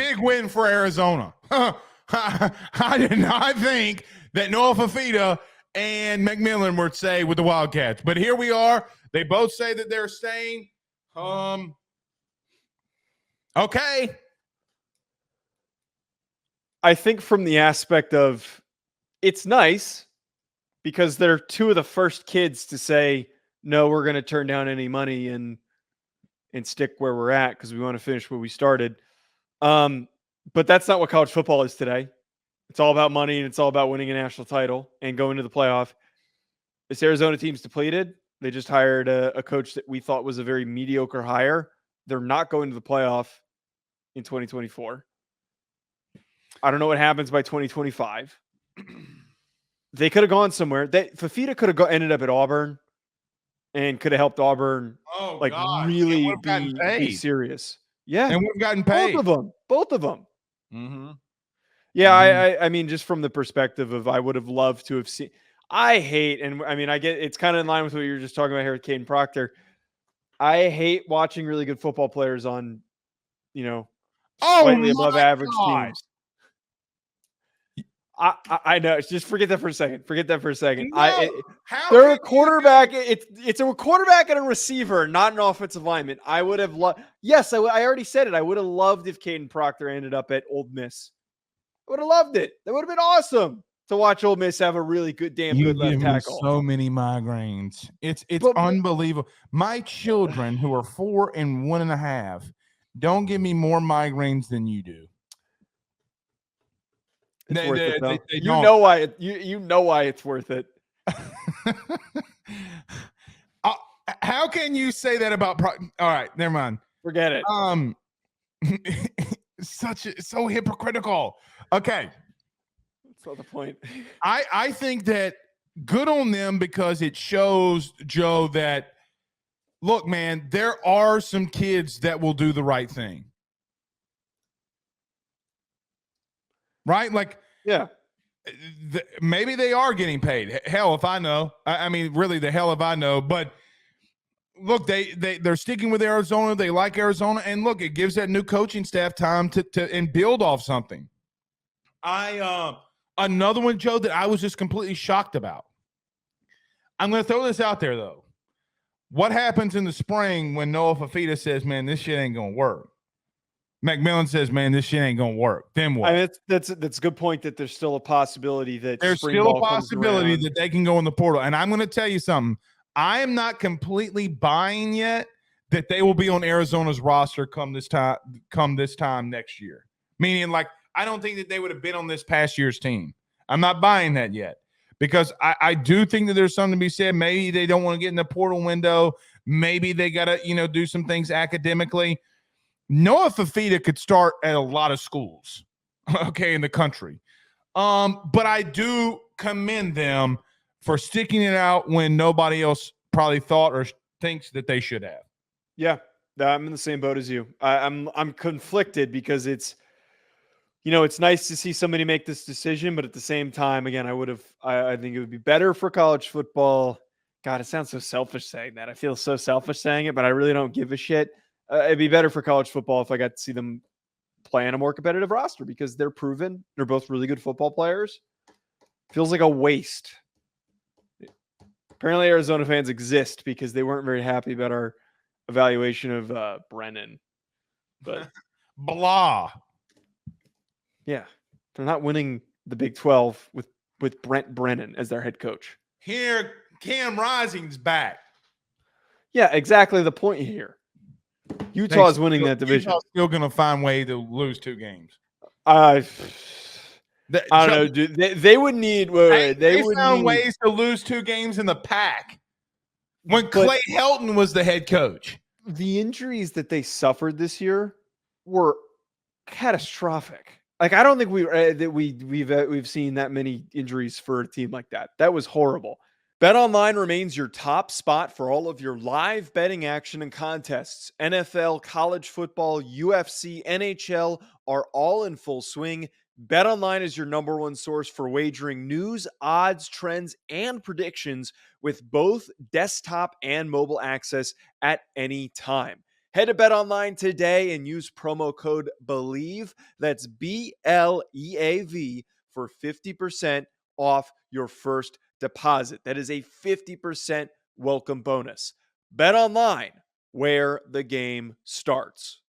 big win for Arizona. I did not think that Noah Fifita and McMillan would stay with the Wildcats. But here we are. They both say that they're staying. Okay. I think from the aspect of it's nice because they're two of the first kids to say, no, we're going to turn down any money and stick where we're at because we want to finish where we started. But that's not what college football is today. It's all about money and it's all about winning a national title and going to the playoff. This Arizona team's depleted. They just hired a coach that we thought was a very mediocre hire. They're not going to the playoff in 2024. I don't know what happens by 2025. They could have gone somewhere. Fifita could have ended up at Auburn and could have helped Auburn really be serious. Yeah. And we've gotten paid. Both of them. Mm-hmm. Yeah, I mean, just from the perspective of I would have loved to have seen. I hate, and I mean, I get it's kind of in line with what you were just talking about here with Caden Proctor. I hate watching really good football players on, slightly above average teams. I know. Just forget that for a second. No, they're a quarterback. It's a quarterback and a receiver, not an offensive lineman. I would have loved. Yes, I already said it. I would have loved if Caden Proctor ended up at Ole Miss. I would have loved it. That would have been awesome to watch Ole Miss have a really good left tackle. So many migraines. It's unbelievable. My children who are 4 and 1.5 don't give me more migraines than you do. You know why it's worth it. How can you say that about all right, never mind. Forget it. So hypocritical. Okay. That's not the point. I think that good on them because it shows, Joe, that look, man, there are some kids that will do the right thing. Right? Like, yeah, maybe they are getting paid. Hell, if I know. I mean, really, the hell if I know. But look, they're sticking with Arizona. They like Arizona, and look, it gives that new coaching staff time to and build off something. Another one, Joe, that I was just completely shocked about. I'm going to throw this out there though. What happens in the spring when Noah Fifita says, "Man, this shit ain't gonna work"? McMillan says, "Man, this shit ain't gonna work." Then what? I mean, that's a good point that there's still a possibility that they can go in the portal. And I'm going to tell you something. I am not completely buying yet that they will be on Arizona's roster come this time next year. Meaning, like, I don't think that they would have been on this past year's team. I'm not buying that yet because I do think that there's something to be said. Maybe they don't want to get in the portal window. Maybe they got to, do some things academically. Noah Fifita could start at a lot of schools, in the country. But I do commend them for sticking it out when nobody else probably thought or thinks that they should have. Yeah, I'm in the same boat as you. I'm conflicted because it's, it's nice to see somebody make this decision, but at the same time, again, I think it would be better for college football. God, it sounds so selfish saying that. I feel so selfish saying it, but I really don't give a shit. It'd be better for college football if I got to see them play on a more competitive roster because they're proven. They're both really good football players. Feels like a waste. Apparently, Arizona fans exist because they weren't very happy about our evaluation of Brennan. But blah. Yeah, they're not winning the Big 12 with Brent Brennan as their head coach. Here, Cam Rising's back. Yeah, exactly the point here. Utah is winning that division. Utah's still going to find a way to lose 2 games. I don't know, dude. They would need. They found ways to lose 2 games in the pack when Clay Helton was the head coach. The injuries that they suffered this year were catastrophic. Like, I don't think we've seen that many injuries for a team like that. That was horrible. BetOnline remains your top spot for all of your live betting action and contests. NFL, college football, UFC, NHL are all in full swing. BetOnline is your number one source for wagering news, odds, trends, and predictions with both desktop and mobile access at any time. Head to BetOnline today and use promo code BELIEVE. That's BLEAV for 50% off your first deposit. That is a 50% welcome bonus. BetOnline, where the game starts.